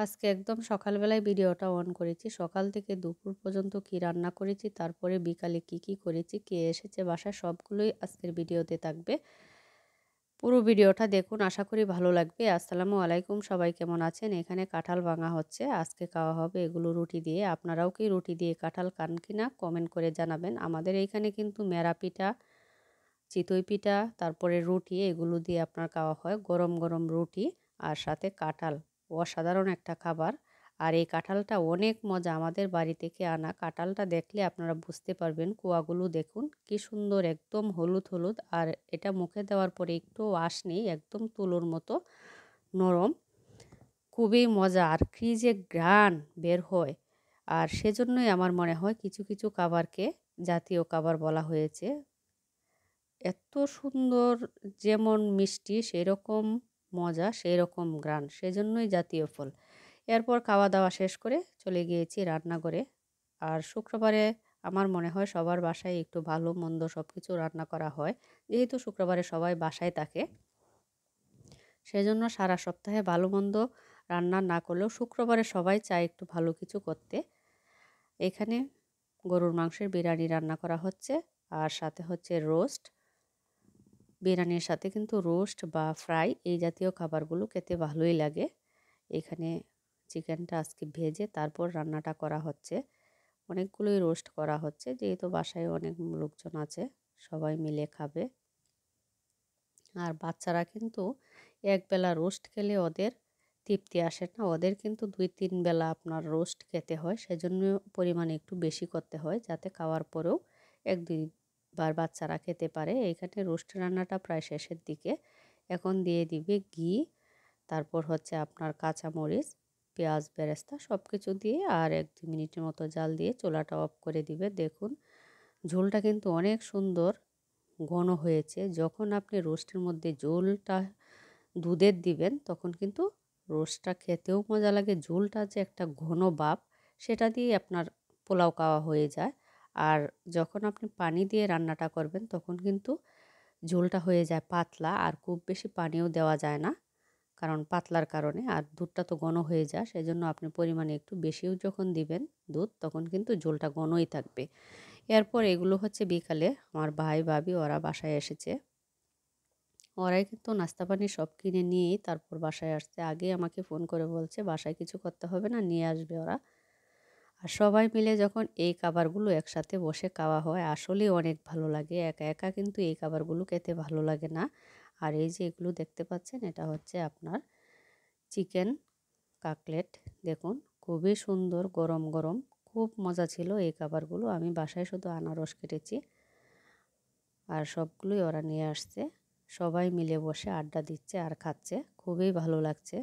আজকে একদম সকালবেলায় ভিডিওটা অন করেছি। সকাল থেকে দুপুর পর্যন্ত কি রান্না করেছি, তারপরে বিকালে কি করেছি, কে এসেছে বাসায়, সবগুলোই আজকের ভিডিওতে থাকবে। পুরো ভিডিওটা দেখুন, আশা করি ভালো লাগবে। আসসালামু আলাইকুম, সবাই কেমন আছেন? এখানে কাঁঠাল ভাঙা হচ্ছে, আজকে খাওয়া হবে এগুলো রুটি দিয়ে। আপনারাও কি রুটি দিয়ে কাঁঠাল খান কিনা কমেন্ট করে জানাবেন। আমাদের এইখানে কিন্তু মেরা পিঠা, চিতই পিঠা, তারপরে রুটি এগুলো দিয়ে আপনার খাওয়া হয়। গরম গরম রুটি আর সাথে কাঁঠাল, অসাধারণ একটা খাবার। আর এই কাঁঠালটা অনেক মজা, আমাদের বাড়ি থেকে আনা। কাঁঠালটা দেখলে আপনারা বুঝতে পারবেন। কুয়াগুলো দেখুন কি সুন্দর, একদম হলুদ হলুদ। আর এটা মুখে দেওয়ার পরে একটু আঁশ নেই, একদম তুলোর মতো নরম, খুবই মজা। আর কি যে ঘ্রাণ বের হয়। আর সেজন্যই আমার মনে হয় কিছু কিছু খাবারকে জাতীয় খাবার বলা হয়েছে। এত সুন্দর, যেমন মিষ্টি সেরকম মজা, সেরকম ঘ্রাণ, সেজন্যই জাতীয় ফল। এরপর খাওয়া দাওয়া শেষ করে চলে গিয়েছি রান্নাঘরে। আর শুক্রবারে আমার মনে হয় সবার বাসায় একটু ভালো মন্দ সব কিছু রান্না করা হয়। যেহেতু শুক্রবারে সবাই বাসায় থাকে, সেজন্য সারা সপ্তাহে ভালো মন্দ রান্না না করলেও শুক্রবারে সবাই চায় একটু ভালো কিছু করতে। এখানে গরুর মাংসের বিরিয়ানি রান্না করা হচ্ছে, আর সাথে হচ্ছে রোস্ট। বিরিয়ানির সাথে কিন্তু রোস্ট বা ফ্রাই এই জাতীয় খাবারগুলো খেতে ভালোই লাগে। এখানে চিকেনটা আজকে ভেজে তারপর রান্নাটা করা হচ্ছে। অনেকগুলোই রোস্ট করা হচ্ছে, যেহেতু বাসায় অনেক লোকজন আছে, সবাই মিলে খাবে। আর বাচ্চারা কিন্তু একবেলা রোস্ট খেলে ওদের তৃপ্তি আসে না, ওদের কিন্তু 2-3 বেলা আপনার রোস্ট খেতে হয়। সেজন্য পরিমাণে একটু বেশি করতে হয়, যাতে খাওয়ার পরেও 1-2 বার বাচ্চারা খেতে পারে। এইখানে রোস্ট রান্নাটা প্রায় শেষের দিকে। এখন দিয়ে দিবে ঘি, তারপর হচ্ছে আপনার কাঁচামরিচ, পেঁয়াজ বেরেস্তা সব কিছু দিয়ে আর 1-2 মিনিটের মতো জাল দিয়ে চুলাটা অফ করে দিবে। দেখুন ঝোলটা কিন্তু অনেক সুন্দর ঘন হয়েছে। যখন আপনি রোস্টের মধ্যে ঝোলটা দুধের দিবেন, তখন কিন্তু রোস্টটা খেতেও মজা লাগে। ঝোলটা যে একটা ঘন ভাব, সেটা দিয়ে আপনার পোলাও খাওয়া হয়ে যায়। আর যখন আপনি পানি দিয়ে রান্নাটা করবেন, তখন কিন্তু ঝোলটা হয়ে যায় পাতলা, আর খুব বেশি পানিও দেওয়া যায় না, কারণ পাতলার কারণে। আর দুধটা তো ঘন হয়ে যায়, সেজন্য আপনি পরিমাণে একটু বেশিও যখন দিবেন দুধ, তখন কিন্তু ঝোলটা ঘনই থাকবে। এরপর এগুলো হচ্ছে বিকালে আমার ভাই ভাবি ওরা বাসায় এসেছে। ওরাই কিন্তু নাস্তা পানি সব কিনে নিয়েই তারপর বাসায় আসছে। আগে আমাকে ফোন করে বলছে বাসায় কিছু করতে হবে না, নিয়ে আসবে ওরা। আর সবাই মিলে যখন এই খাবারগুলো একসাথে বসে খাওয়া হয়, আসলেই অনেক ভালো লাগে। একা একা কিন্তু এই খাবারগুলো খেতে ভালো লাগে না। আর এই যে এগুলো দেখতে পাচ্ছেন, এটা হচ্ছে আপনার চিকেন কাটলেট। দেখুন খুবই সুন্দর, গরম গরম, খুব মজা ছিল এই খাবারগুলো। আমি বাসায় শুধু আনারস কেটেছি, আর সবগুলোই ওরা নিয়ে আসছে। সবাই মিলে বসে আড্ডা দিচ্ছে আর খাচ্ছে, খুবই ভালো লাগছে।